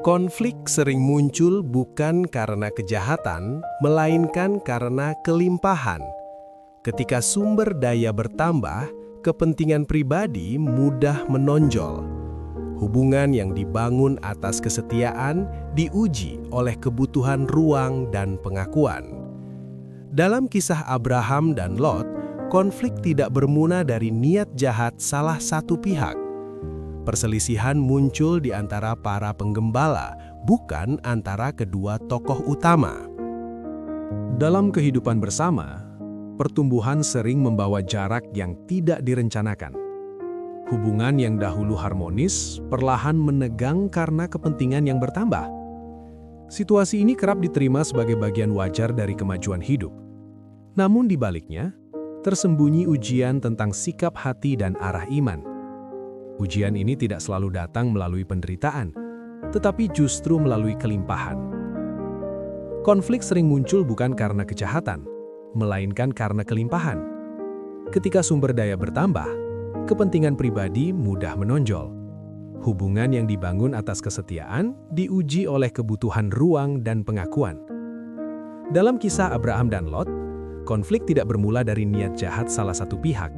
Konflik sering muncul bukan karena kejahatan, melainkan karena kelimpahan. Ketika sumber daya bertambah, kepentingan pribadi mudah menonjol. Hubungan yang dibangun atas kesetiaan diuji oleh kebutuhan ruang dan pengakuan. Dalam kisah Abraham dan Lot, konflik tidak bermula dari niat jahat salah satu pihak. Perselisihan muncul di antara para penggembala, bukan antara kedua tokoh utama. Dalam kehidupan bersama, pertumbuhan sering membawa jarak yang tidak direncanakan. Hubungan yang dahulu harmonis perlahan menegang karena kepentingan yang bertambah. Situasi ini kerap diterima sebagai bagian wajar dari kemajuan hidup. Namun di baliknya, tersembunyi ujian tentang sikap hati dan arah iman. Ujian ini tidak selalu datang melalui penderitaan, tetapi justru melalui kelimpahan. Konflik sering muncul bukan karena kejahatan, melainkan karena kelimpahan. Ketika sumber daya bertambah, kepentingan pribadi mudah menonjol. Hubungan yang dibangun atas kesetiaan diuji oleh kebutuhan ruang dan pengakuan. Dalam kisah Abraham dan Lot, konflik tidak bermula dari niat jahat salah satu pihak.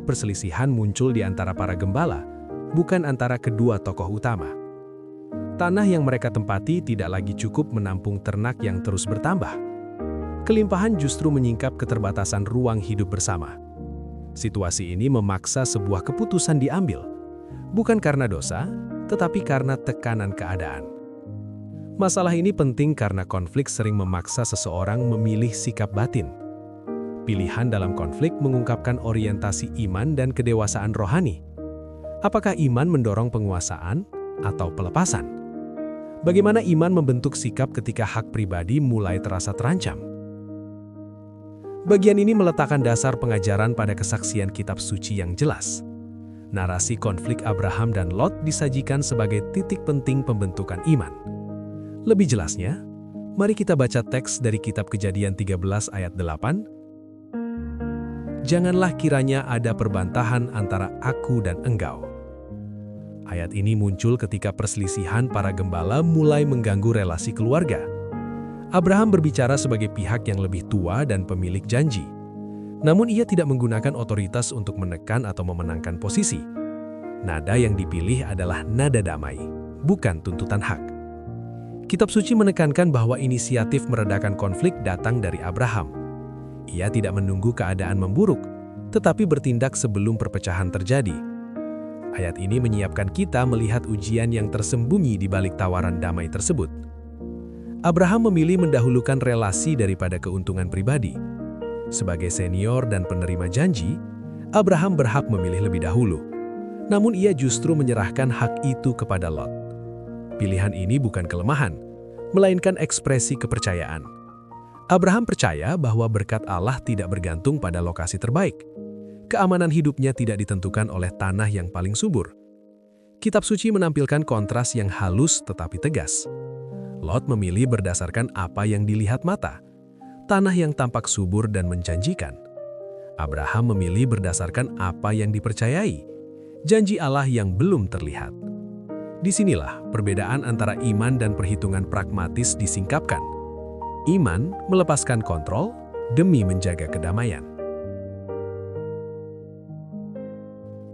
Perselisihan muncul di antara para gembala, bukan antara kedua tokoh utama. Tanah yang mereka tempati tidak lagi cukup menampung ternak yang terus bertambah. Kelimpahan justru menyingkap keterbatasan ruang hidup bersama. Situasi ini memaksa sebuah keputusan diambil, bukan karena dosa, tetapi karena tekanan keadaan. Masalah ini penting karena konflik sering memaksa seseorang memilih sikap batin. Pilihan dalam konflik mengungkapkan orientasi iman dan kedewasaan rohani. Apakah iman mendorong penguasaan atau pelepasan? Bagaimana iman membentuk sikap ketika hak pribadi mulai terasa terancam? Bagian ini meletakkan dasar pengajaran pada kesaksian kitab suci yang jelas. Narasi konflik Abraham dan Lot disajikan sebagai titik penting pembentukan iman. Lebih jelasnya, mari kita baca teks dari kitab Kejadian 13 ayat 8. Janganlah kiranya ada perbantahan antara aku dan engkau. Ayat ini muncul ketika perselisihan para gembala mulai mengganggu relasi keluarga. Abraham berbicara sebagai pihak yang lebih tua dan pemilik janji. Namun ia tidak menggunakan otoritas untuk menekan atau memenangkan posisi. Nada yang dipilih adalah nada damai, bukan tuntutan hak. Kitab suci menekankan bahwa inisiatif meredakan konflik datang dari Abraham. Ia tidak menunggu keadaan memburuk, tetapi bertindak sebelum perpecahan terjadi. Ayat ini menyiapkan kita melihat ujian yang tersembunyi di balik tawaran damai tersebut. Abraham memilih mendahulukan relasi daripada keuntungan pribadi. Sebagai senior dan penerima janji, Abraham berhak memilih lebih dahulu. Namun ia justru menyerahkan hak itu kepada Lot. Pilihan ini bukan kelemahan, melainkan ekspresi kepercayaan. Abraham percaya bahwa berkat Allah tidak bergantung pada lokasi terbaik. Keamanan hidupnya tidak ditentukan oleh tanah yang paling subur. Kitab suci menampilkan kontras yang halus tetapi tegas. Lot memilih berdasarkan apa yang dilihat mata, tanah yang tampak subur dan menjanjikan. Abraham memilih berdasarkan apa yang dipercayai, janji Allah yang belum terlihat. Disinilah perbedaan antara iman dan perhitungan pragmatis disingkapkan. Iman melepaskan kontrol demi menjaga kedamaian.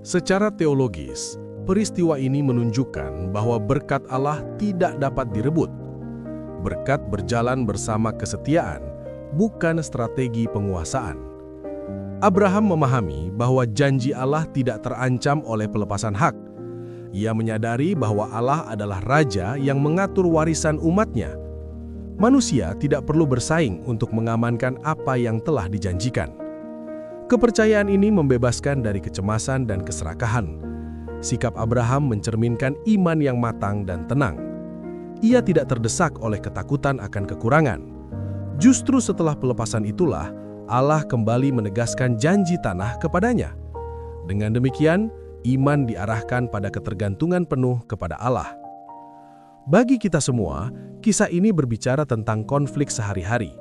Secara teologis, peristiwa ini menunjukkan bahwa berkat Allah tidak dapat direbut. Berkat berjalan bersama kesetiaan, bukan strategi penguasaan. Abraham memahami bahwa janji Allah tidak terancam oleh pelepasan hak. Ia menyadari bahwa Allah adalah Raja yang mengatur warisan umatnya. Manusia tidak perlu bersaing untuk mengamankan apa yang telah dijanjikan. Kepercayaan ini membebaskan dari kecemasan dan keserakahan. Sikap Abraham mencerminkan iman yang matang dan tenang. Ia tidak terdesak oleh ketakutan akan kekurangan. Justru setelah pelepasan itulah, Allah kembali menegaskan janji tanah kepadanya. Dengan demikian, iman diarahkan pada ketergantungan penuh kepada Allah. Bagi kita semua, kisah ini berbicara tentang konflik sehari-hari.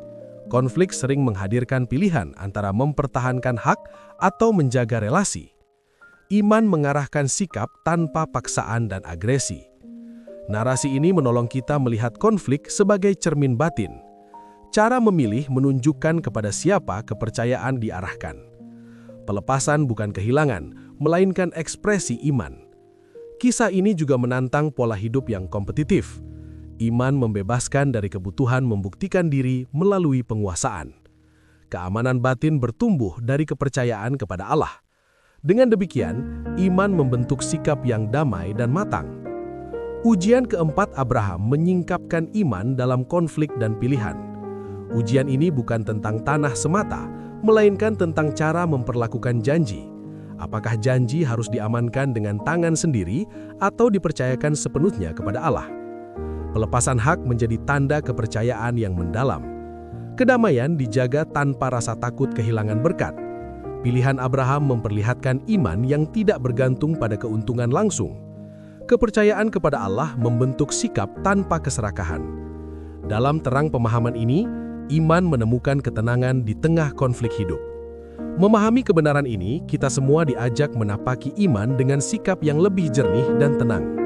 Konflik sering menghadirkan pilihan antara mempertahankan hak atau menjaga relasi. Iman mengarahkan sikap tanpa paksaan dan agresi. Narasi ini menolong kita melihat konflik sebagai cermin batin. Cara memilih menunjukkan kepada siapa kepercayaan diarahkan. Pelepasan bukan kehilangan, melainkan ekspresi iman. Kisah ini juga menantang pola hidup yang kompetitif. Iman membebaskan dari kebutuhan membuktikan diri melalui penguasaan. Keamanan batin bertumbuh dari kepercayaan kepada Allah. Dengan demikian, iman membentuk sikap yang damai dan matang. Ujian keempat Abraham menyingkapkan iman dalam konflik dan pilihan. Ujian ini bukan tentang tanah semata, melainkan tentang cara memperlakukan janji. Apakah janji harus diamankan dengan tangan sendiri atau dipercayakan sepenuhnya kepada Allah? Pelepasan hak menjadi tanda kepercayaan yang mendalam. Kedamaian dijaga tanpa rasa takut kehilangan berkat. Pilihan Abraham memperlihatkan iman yang tidak bergantung pada keuntungan langsung. Kepercayaan kepada Allah membentuk sikap tanpa keserakahan. Dalam terang pemahaman ini, iman menemukan ketenangan di tengah konflik hidup. Memahami kebenaran ini, kita semua diajak menapaki iman dengan sikap yang lebih jernih dan tenang.